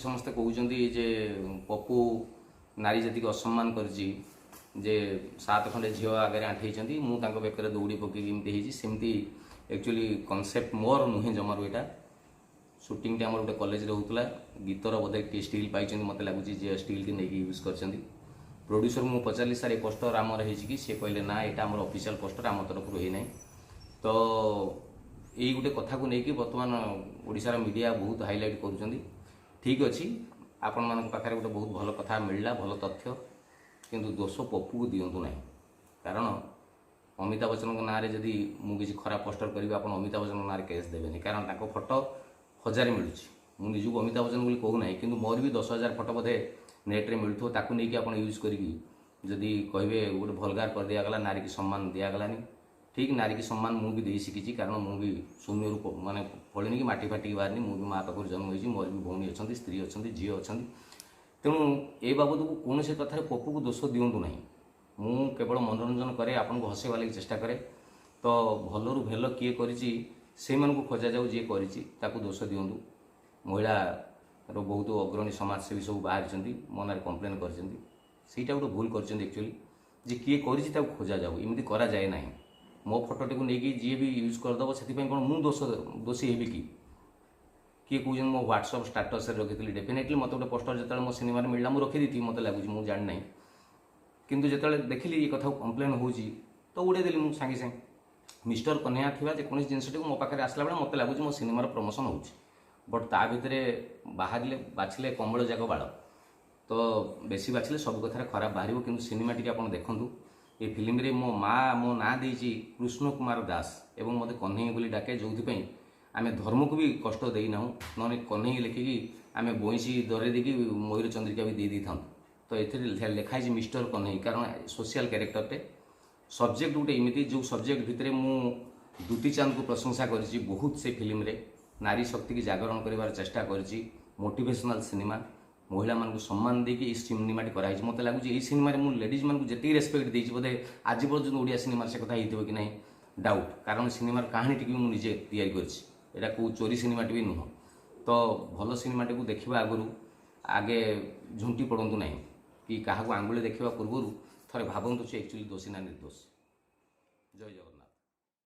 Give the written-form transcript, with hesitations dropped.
समस्ते कहते जे पप्पू नारी जी असम्मान कर जे 7 खंडे झील आगे आंठे मुझे बेकर दौड़ी पकईमती सेमती एक्चुअली कनसेप्ट मोर नुहे जमार यहाँ सुटिंग टे गोटे कॉलेज होता गीतर बोधे स्टिल पाई मत लगुच स्टिल टी नहीं यूज कर प्रोड्यूसर मुझे पचारि सार पोस्टर आमर कि सी कहले ना यहाँ आम ऑफिशियल पोस्टर आम तरफ होना तो यही गोटे कथा को लेकिन बर्तमान ओडिशार मीडिया बहुत हाईलाइट कर ठीक अच्छी आपण मान पाखे गोटे बहुत भल कथा मिलला भल तथ्य किंतु दोष पप्पू को दिंतु ना कारण अमिताभ बच्चन ना जदि मुझे खराब पोस्टर करी आप अमिताभ बच्चन ना केस देवेनि कारण फोटो 1000 मिलूँ मुझे अमिताभ बच्चन बोली कहूना कि मोर भी 10,000 फोटो बोधे नेट्रे मिलूँ ताकू नहीं आप यूज करी जदि कहे गोटे भलगार कर दिगला नारी की सम्मान दिगलानी ठीक नारी की सम्मान मुझे दे शिखी कारण मुझे शून्य माने फलिनी कि माटी फाटी बाहरनी मुझे माँ पाखर जन्म होती मोर भी भौणी अच्छा स्त्री अच्छा झी अच्छा तेणु ए बाबद को कौन से कथार पप्पू को दोष दिंतु ना मु केवल मनोरंजन करे आपन को हसैवा लगी चेष्टा करे तो भलरू भेल किए कर खोजा जाऊ जी कर दोष दिंतु महिला बहुत अग्रणी समाजसेवी सब बाहर मो ना कम्प्लेन करटा गोटे भूल कर एक्चुअली जी किए कर खोजा जाऊ इमती करा जाए ना मो फोटोटी को लेकिन जी भी यूज करदेव से कौन मुझे दोषी हेबी किए कहते मो व्हाट्सअप स्टाटस रखी डेफिनेटली मत गोटे पोस्टर जो मो सिनेमा मिलला मुझे रखी मत लगुच मुझे जानी ना किंतु जो देखिली ये कथा कम्प्लेन हो तो उड़े देली मुझे सांगे सांगे मिस्टर कन्हैया थी जेकोसी जिनस मो पाखे आसला बेले मत लगुच मो सिनेमार प्रमोशन हो बट ता भितर बाहर बाछिले कमल जाक बाड़ तो बेसी बाछिले सब कथार खराब बाहर किंतु सिनेमा टी आप देखूँ ये फिल्म रे मो माँ मो ना देती कृष्ण कुमार दास एवं मत कन्हई बोली डाके जो आम धर्म को भी कष्ट देना ना कन्हई लिखिकी आम बईसी दरे देकी मयूर चंद्रिका भी दे था तो ये लिखाई मिस्टर कन्हई कारण सोशल क्यारेक्टरटे सब्जेक्ट गोटे इमिति जो सब्जेक्ट भितर मु दुती चांद को प्रशंसा करी बहुत से फिल्म रे नारी शक्ति की जागरण कर चेष्टा करी मोटिवेशनल सिनेमा महिला मान सम्मान देकी सिनेमाटी कराई मत लगुच ये सिनेमा मुझे लेडीज मान जी रेस्पेक्ट देती बोधे आज पर्यटन ओडिया सिनेमा से कथा हो कि ना डाउट कारण सिनेमार कहानी टी मुझे या कौ चोरी सिनेमाटी भी नुह तो भल सिनेमाटी को देखा आगु आगे झुंटी पड़ू ना कि क्या आंगुली देखा पूर्व थे भावतु एक्चुअली दोषी ना निर्दोष। जय जगन्नाथ।